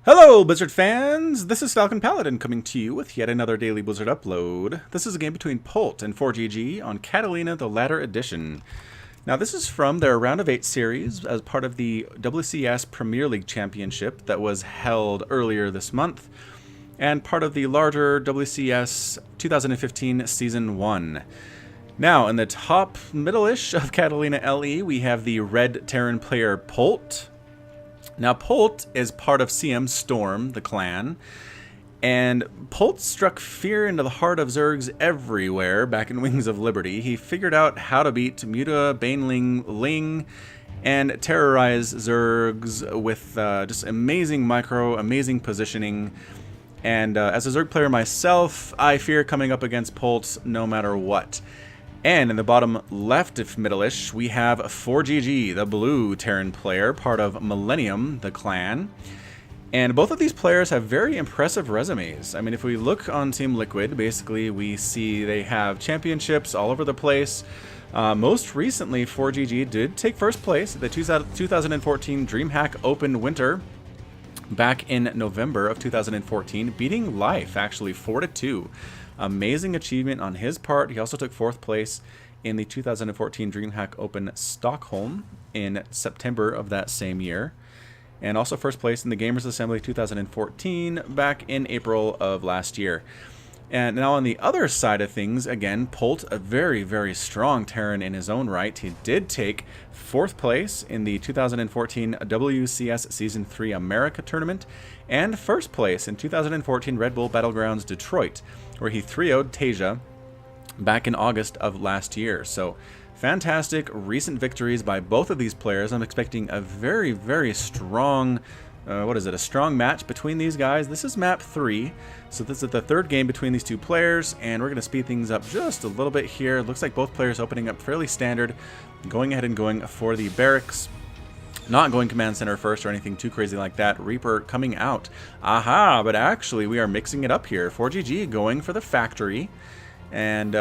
Hello, Blizzard fans! This is Falcon Paladin coming to you with yet another daily Blizzard upload. This is a game between Polt and ForGG on Catallena, the Latter Edition. Now, this is from their Round of 8 series as part of the WCS Premier League Championship that was held earlier this month, and part of the larger WCS 2015 Season 1. Now, in the top middle-ish of Catallena LE, we have the red Terran player Polt. Now, Polt is part of CM Storm, the clan, and Polt struck fear into the heart of Zergs everywhere back in Wings of Liberty. He figured out how to beat Muta, Baneling, Ling, and terrorize Zergs with just amazing micro, amazing positioning. And as a Zerg player myself, I fear coming up against Polt no matter what. And in the bottom left of middle-ish, we have ForGG, the blue Terran player, part of Millennium, the clan. And both of these players have very impressive resumes. I mean, if we look on Team Liquid, basically we see they have championships all over the place. Most recently, ForGG did take first place at the 2014 DreamHack Open Winter back in November of 2014, beating Life, actually, 4-2. Amazing achievement on his part. He also took fourth place in the 2014 DreamHack Open Stockholm in September of that same year. And also first place in the Gamers Assembly 2014 back in April of last year. And now on the other side of things, again, Polt, a very, very strong Terran in his own right. He did take fourth place in the 2014 WCS Season 3 America Tournament and first place in 2014 Red Bull Battlegrounds Detroit, where he 3-0'd Tasia back in August of last year. So fantastic recent victories by both of these players. I'm expecting a very, very strong a strong match between these guys. This is map 3, so this is the third game between these two players, and we're going to speed things up just a little bit here. It looks like both players opening up fairly standard, going ahead and going for the barracks, not going command center first or anything too crazy like that. Reaper coming out. Aha, but actually we are mixing it up here. ForGG going for the factory, and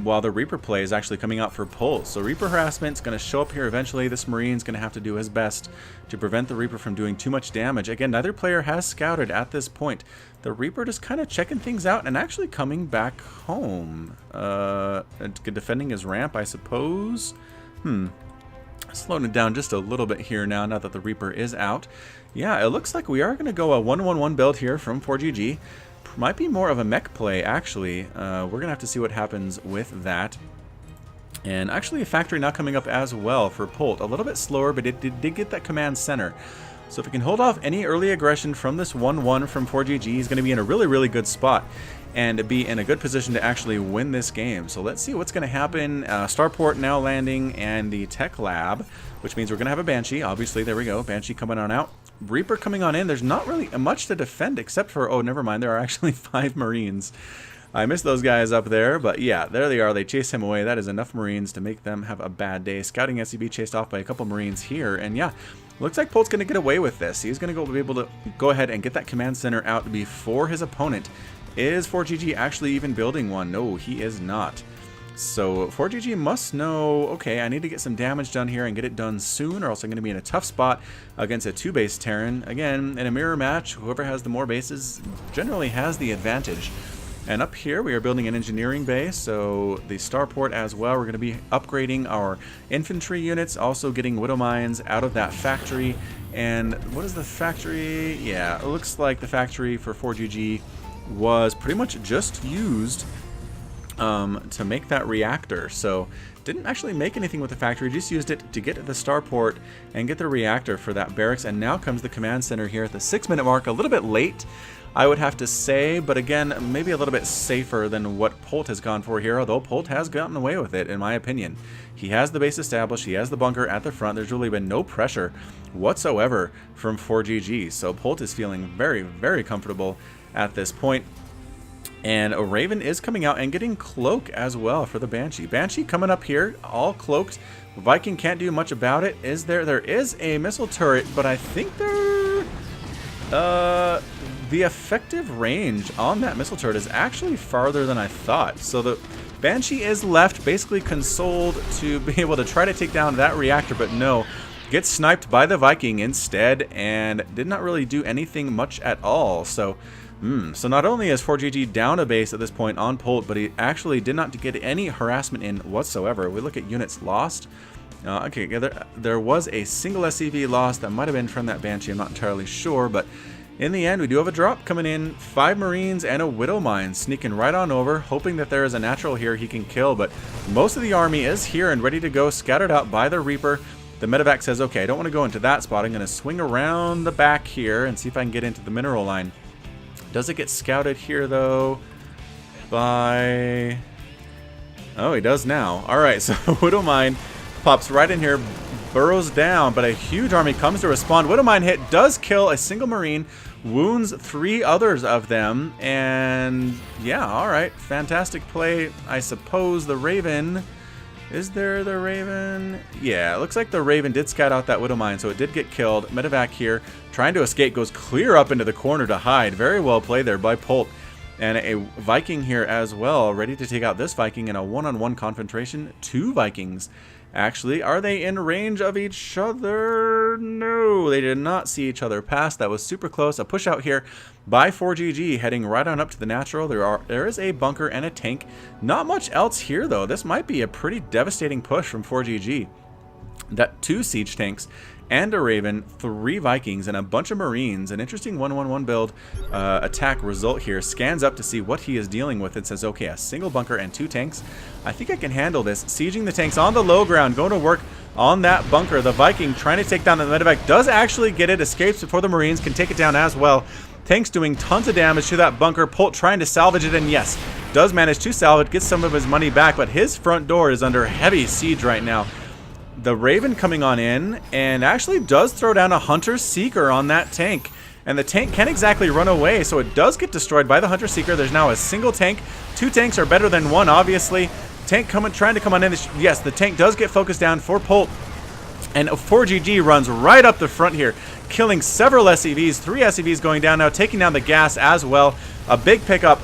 while the Reaper play is actually coming out for Polt. So Reaper harassment is going to show up here eventually. This Marine's going to have to do his best to prevent the Reaper from doing too much damage. Again, neither player has scouted at this point. The Reaper just kind of checking things out and actually coming back home. Defending his ramp, I suppose. Slowing it down just a little bit here now that the Reaper is out. Yeah, it looks like we are going to go a 1-1-1 build here from ForGG. Might be more of a mech play, actually. We're going to have to see what happens with that. And actually a factory now coming up as well for Polt. A little bit slower, but it did get that command center. So if we can hold off any early aggression from this 1-1 from ForGG, he's going to be in a really, really good spot and be in a good position to actually win this game. So let's see what's going to happen. Starport now landing and the Tech Lab, which means we're going to have a Banshee. Obviously, there we go. Banshee coming on out. Reaper coming on in. There's not really much to defend except for, oh, never mind. There are actually 5 Marines. I missed those guys up there, but yeah, there they are. They chase him away. That is enough Marines to make them have a bad day. Scouting SCB chased off by a couple Marines here, and yeah, looks like Polt's going to get away with this. He's going to be able to go ahead and get that command center out before his opponent. Is ForGG actually even building one? No, he is not. So ForGG must know, okay, I need to get some damage done here and get it done soon, or else I'm going to be in a tough spot against a 2-base Terran. Again, in a mirror match, whoever has the more bases generally has the advantage. And up here, we are building an engineering base, so the starport as well. We're going to be upgrading our infantry units, also getting Widow Mines out of that factory. And what is the factory? Yeah, it looks like the factory for ForGG was pretty much just used to make that reactor. So didn't actually make anything with the factory, just used it to get to the starport and get the reactor for that barracks. And now comes the command center here at the 6-minute mark, a little bit late, I would have to say, but again, maybe a little bit safer than what Polt has gone for here, although Polt has gotten away with it, in my opinion. He has the base established, he has the bunker at the front, there's really been no pressure whatsoever from ForGG, so Polt is feeling very, very comfortable at this point. And a Raven is coming out and getting Cloak as well for the Banshee. Banshee coming up here, all cloaked. Viking can't do much about it. There is a missile turret, but I think the effective range on that missile turret is actually farther than I thought. So the Banshee is left basically consoled to be able to try to take down that reactor, but no. gets sniped by the Viking instead and did not really do anything much at all. So so not only is ForGG down a base at this point on Polt, but he actually did not get any harassment in whatsoever. We look at units lost. Okay, there was a single SCV loss that might have been from that Banshee, I'm not entirely sure, but in the end we do have a drop coming in. 5 Marines and a Widow Mine sneaking right on over, hoping that there is a natural here he can kill, but most of the army is here and ready to go, scattered out by the Reaper. The medevac says, okay, I don't want to go into that spot, I'm going to swing around the back here and see if I can get into the mineral line. Does it get scouted here, though? By... Oh, he does now. Alright, so Widow Mine pops right in here, burrows down, but a huge army comes to respond. Widow Mine hit does kill a single Marine, wounds 3 others of them, and yeah, alright. Fantastic play. I suppose the Raven... Is there the Raven? Yeah, it looks like the Raven did scout out that Widow Mine, so it did get killed. Medevac here, trying to escape, goes clear up into the corner to hide. Very well played there by Polt. And a Viking here as well, ready to take out this Viking in a one-on-one confrontation. 2 Vikings. Actually, are they in range of each other? No, they did not see each other pass. That was super close. A push out here by ForGG, heading right on up to the natural. There is a bunker and a tank. Not much else here, though. This might be a pretty devastating push from ForGG. That 2 siege tanks and a Raven, 3 Vikings, and a bunch of Marines. An interesting 1-1-1 build attack result here. Scans up to see what he is dealing with and says, okay, a single bunker and 2 tanks. I think I can handle this. Sieging the tanks on the low ground, going to work on that bunker. The Viking trying to take down the medevac does actually get it, escapes before the Marines can take it down as well. Tanks doing tons of damage to that bunker. Polt trying to salvage it, and yes, does manage to salvage, gets some of his money back, but his front door is under heavy siege right now. The Raven coming on in and actually does throw down a Hunter Seeker on that tank. And the tank can't exactly run away, so it does get destroyed by the Hunter Seeker. There's now a single tank. 2 tanks are better than 1, obviously. Tank trying to come on in. Yes, the tank does get focused down for Polt. And ForGG runs right up the front here, killing several SCVs. 3 SCVs going down now, taking down the gas as well. A big pickup.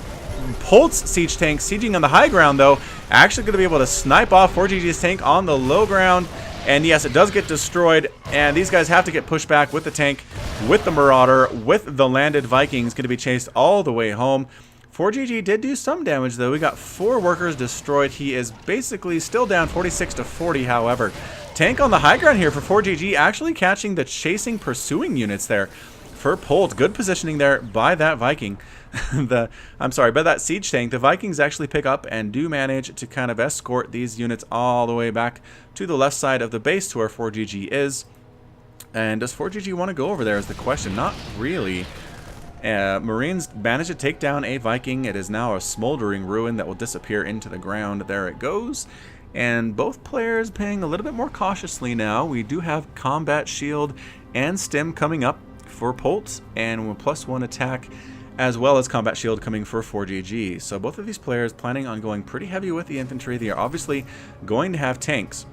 Polt's siege tank, sieging on the high ground, though, actually going to be able to snipe off ForGG's tank on the low ground. And yes, it does get destroyed, and these guys have to get pushed back with the tank, with the Marauder, with the landed Vikings, going to be chased all the way home. ForGG did do some damage, though. We got 4 workers destroyed. He is basically still down 46 to 40, however. Tank on the high ground here for ForGG, actually catching the chasing, pursuing units there for Polt. Good positioning there by that Viking. By that siege tank. The Vikings actually pick up and do manage to kind of escort these units all the way back to the left side of the base to where ForGG is. And does ForGG want to go over there is the question. Not really. Marines manage to take down a Viking. It is now a smoldering ruin that will disappear into the ground. There it goes. And both players playing a little bit more cautiously now. We do have Combat Shield and Stim coming up for Polt, and +1 attack, as well as Combat Shield coming for ForGG. So both of these players planning on going pretty heavy with the infantry. They are obviously going to have tanks.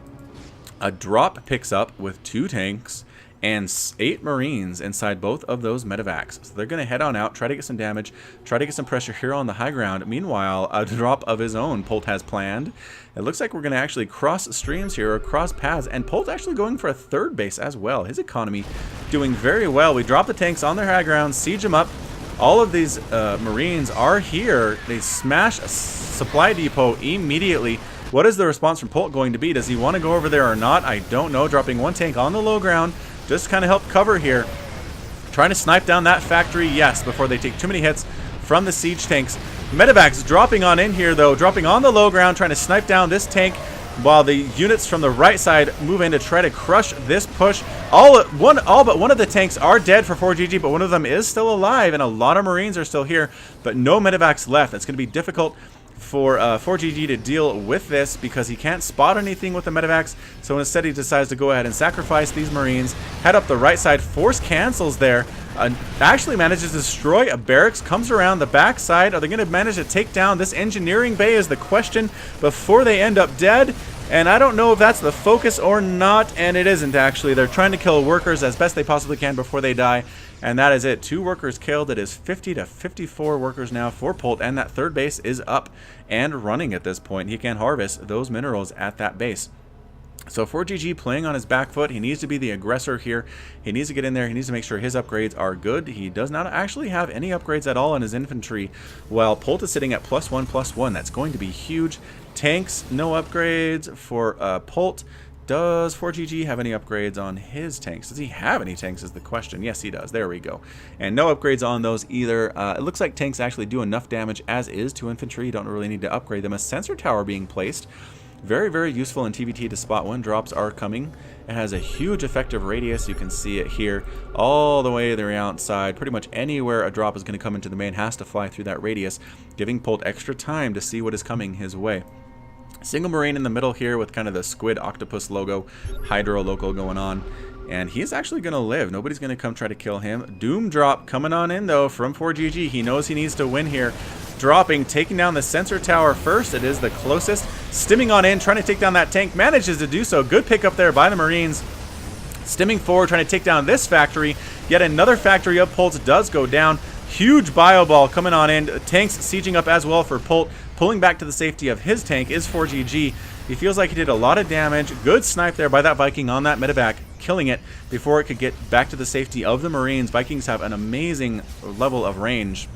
A drop picks up with 2 tanks and 8 Marines inside both of those medevacs. So they're going to head on out, try to get some damage, try to get some pressure here on the high ground. Meanwhile, a drop of his own Polt has planned. It looks like we're going to actually cross streams here, or cross paths, and Polt actually going for a 3rd base as well. His economy doing very well. We drop the tanks on their high ground, siege them up. All of these Marines are here. They smash a supply depot immediately. What is the response from Polt going to be? Does he want to go over there or not? I don't know. Dropping 1 tank on the low ground. Just kind of help cover here. Trying to snipe down that factory, yes, before they take too many hits from the siege tanks. Medevacs dropping on in here, though, dropping on the low ground, trying to snipe down this tank, while the units from the right side move in to try to crush this push. All but one of the tanks are dead for ForGG, but one of them is still alive, and a lot of Marines are still here, but no medevacs left. It's going to be difficult for ForGG to deal with this because he can't spot anything with the medevacs. So instead he decides to go ahead and sacrifice these Marines, head up the right side, force cancels there, actually manages to destroy a barracks, comes around the back side. Are they going to manage to take down this engineering bay is the question before they end up dead. And I don't know if that's the focus or not, and it isn't actually. They're trying to kill workers as best they possibly can before they die. And that is it. 2 workers killed. It is 50 to 54 workers now for Polt, and that 3rd base is up and running at this point. He can harvest those minerals at that base. So ForGG playing on his back foot. He needs to be the aggressor here. He needs to get in there. He needs to make sure his upgrades are good. He does not actually have any upgrades at all in his infantry, while Polt is sitting at +1/+1. That's going to be huge. Tanks, no upgrades for Polt. Does ForGG have any upgrades on his tanks? Does he have any tanks is the question. Yes, he does. There we go. And no upgrades on those either. It looks like tanks actually do enough damage as is to infantry. You don't really need to upgrade them. A sensor tower being placed. Very, very useful in TVT to spot when drops are coming. It has a huge effective radius. You can see it here all the way to the outside. Pretty much anywhere a drop is going to come into the main has to fly through that radius, giving Polt extra time to see what is coming his way. Single Marine in the middle here with kind of the squid octopus logo, Hydro logo going on. And he's actually going to live. Nobody's going to come try to kill him. Doom drop coming on in, though, from ForGG. He knows he needs to win here. Dropping, taking down the sensor tower first. It is the closest. Stimming on in, trying to take down that tank. Manages to do so. Good pick up there by the Marines. Stimming forward, trying to take down this factory. Yet another factory of Polt's does go down. Huge bio ball coming on in. Tanks sieging up as well for Polt. Pulling back to the safety of his tank is ForGG. He feels like he did a lot of damage. Good snipe there by that Viking on that medevac, killing it before it could get back to the safety of the Marines. Vikings have an amazing level of range,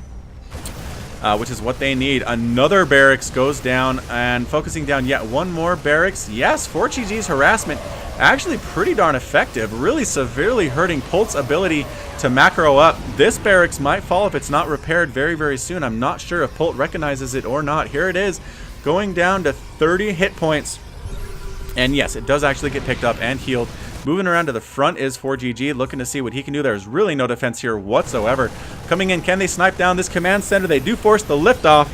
which is what they need. Another barracks goes down, and focusing down yet one more barracks. Yes, ForGG's harassment actually pretty darn effective, really severely hurting Polt's ability to macro up. This barracks might fall if it's not repaired very, very soon. I'm not sure if Polt recognizes it or not. Here it is, going down to 30 hit points. And yes, it does actually get picked up and healed. Moving around to the front is ForGG, looking to see what he can do. There's really no defense here whatsoever. Coming in, can they snipe down this command center? They do force the liftoff.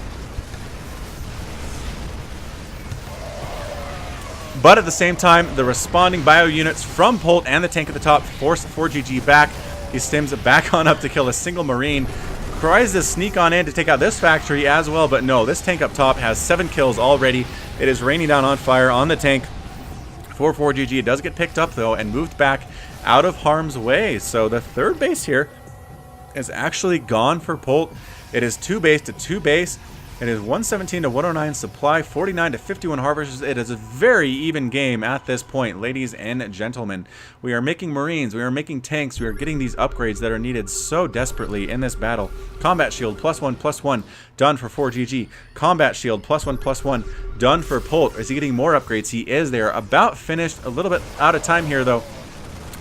But at the same time, the responding bio units from Polt and the tank at the top force ForGG back. He stims it back on up to kill a single Marine. Tries to sneak on in to take out this factory as well, but no, this tank up top has 7 kills already. It is raining down on fire on the tank for ForGG. It does get picked up though and moved back out of harm's way. So the third base here is actually gone for Polt. It is 2 base to 2 base. It is 117 to 109 supply, 49 to 51 harvesters. It is a very even game at this point, ladies and gentlemen. We are making Marines, we are making tanks, we are getting these upgrades that are needed so desperately in this battle. Combat shield +1/+1 done for ForGG. Combat shield +1/+1 done for Polt. Is he getting more upgrades? He is. They are about finished. A little bit out of time here though.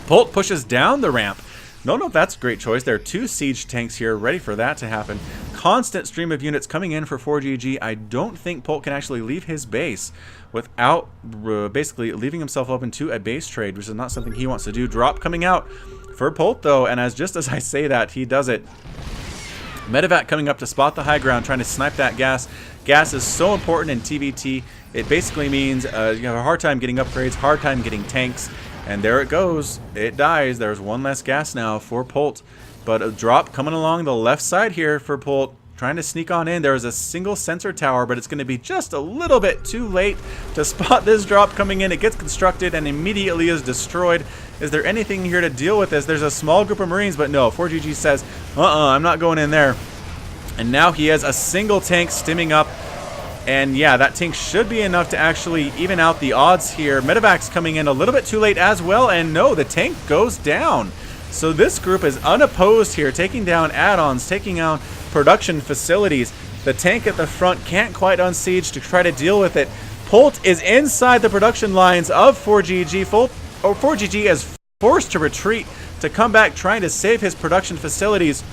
Polt pushes down the ramp. No, that's a great choice. There are 2 siege tanks here ready for that to happen. Constant stream of units coming in for ForGG. I don't think Polt can actually leave his base without basically leaving himself open to a base trade, which is not something he wants to do. Drop coming out for Polt though, and just as I say that, he does it. Medevac coming up to spot the high ground, trying to snipe that gas. Gas is so important in TVT. It basically means you have a hard time getting upgrades, hard time getting tanks. And there it goes. It dies. There's 1 less gas now for Polt. But a drop coming along the left side here for Polt. Trying to sneak on in. There is a single sensor tower, but it's going to be just a little bit too late to spot this drop coming in. It gets constructed and immediately is destroyed. Is there anything here to deal with this? There's a small group of Marines, but no. ForGG says, I'm not going in there. And now he has a single tank stimming up. And yeah, that tank should be enough to actually even out the odds here. Medevac's coming in a little bit too late as well. And no, the tank goes down. So this group is unopposed here, taking down add-ons, taking out production facilities. The tank at the front can't quite unsiege to try to deal with it. Polt is inside the production lines of ForGG. ForGG is forced to retreat to come back, trying to save his production facilities.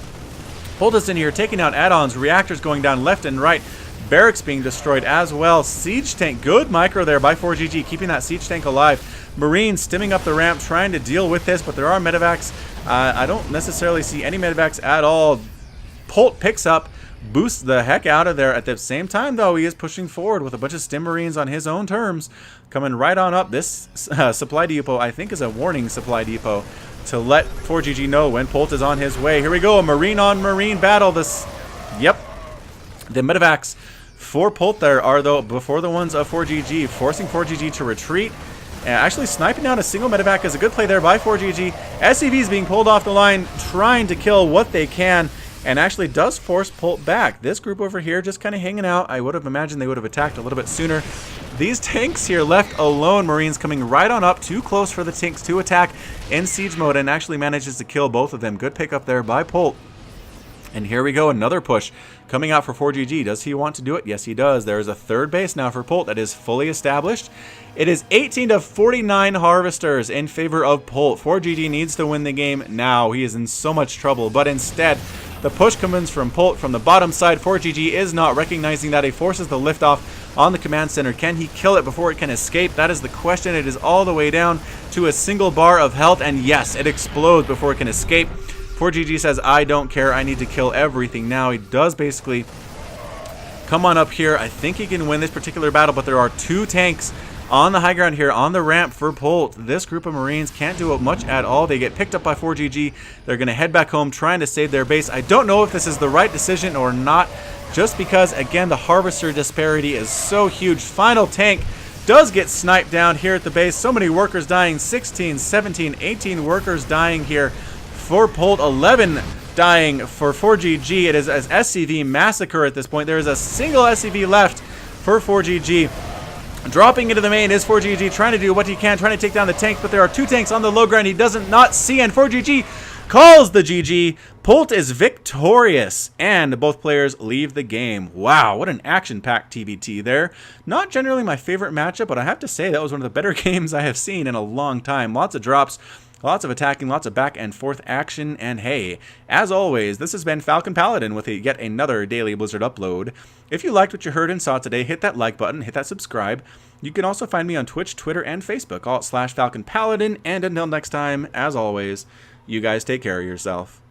Polt is in here taking out add-ons, reactors going down left and right. Barracks being destroyed as well. Siege tank, good micro there by ForGG, keeping that siege tank alive. Marines stimming up the ramp, trying to deal with this, but there are medevacs. I don't necessarily see any medevacs at all. Polt picks up, boosts the heck out of there. At the same time, though, he is pushing forward with a bunch of stim Marines on his own terms, coming right on up. This supply depot, I think, is a warning supply depot to let ForGG know when Polt is on his way. Here we go, a Marine on Marine battle. Yep, the medevacs for Polt there are, though, before the ones of ForGG, forcing ForGG to retreat. Actually sniping down a single medevac is a good play there by ForGG. SCVs being pulled off the line, trying to kill what they can, and actually does force Polt back. This group over here just kind of hanging out. I would have imagined they would have attacked a little bit sooner. These tanks here left alone, Marines coming right on up, too close for the tanks to attack in siege mode, and actually manages to kill both of them. Good pick up there by Polt. And here we go, another push coming out for ForGG. Does he want to do it? Yes, he does. There is a third base now for Polt that is fully established. It is 18 to 49 harvesters in favor of Polt. ForGG needs to win the game now. He is in so much trouble, but instead, the push comes from Polt from the bottom side. ForGG is not recognizing that. He forces the liftoff on the command center. Can he kill it before it can escape? That is the question. It is all the way down to a single bar of health, and yes, it explodes before it can escape. ForGG says, I don't care, I need to kill everything now. He does basically come on up here. I think he can win this particular battle, but there are two tanks on the high ground here, on the ramp for Polt. This group of Marines can't do much at all. They get picked up by ForGG. They're going to head back home trying to save their base. I don't know if this is the right decision or not, just because, again, the harvester disparity is so huge. Final tank does get sniped down here at the base. So many workers dying, 16, 17, 18 workers dying here for Polt, 11 dying for ForGG. It is an SCV massacre at this point. There is a single SCV left for ForGG. Dropping into the main is ForGG, trying to do what he can, trying to take down the tanks, but there are two tanks on the low ground he doesn't not see, and ForGG calls the GG. Polt is victorious, and both players leave the game. Wow, what an action-packed TVT there. Not generally my favorite matchup, but I have to say that was one of the better games I have seen in a long time. Lots of drops, lots of attacking, lots of back and forth action, and hey, as always, this has been Falcon Paladin with yet another Daily Blizzard upload. If you liked what you heard and saw today, hit that like button, hit that subscribe. You can also find me on Twitch, Twitter, and Facebook, all /Falcon Paladin, and until next time, as always, you guys take care of yourself.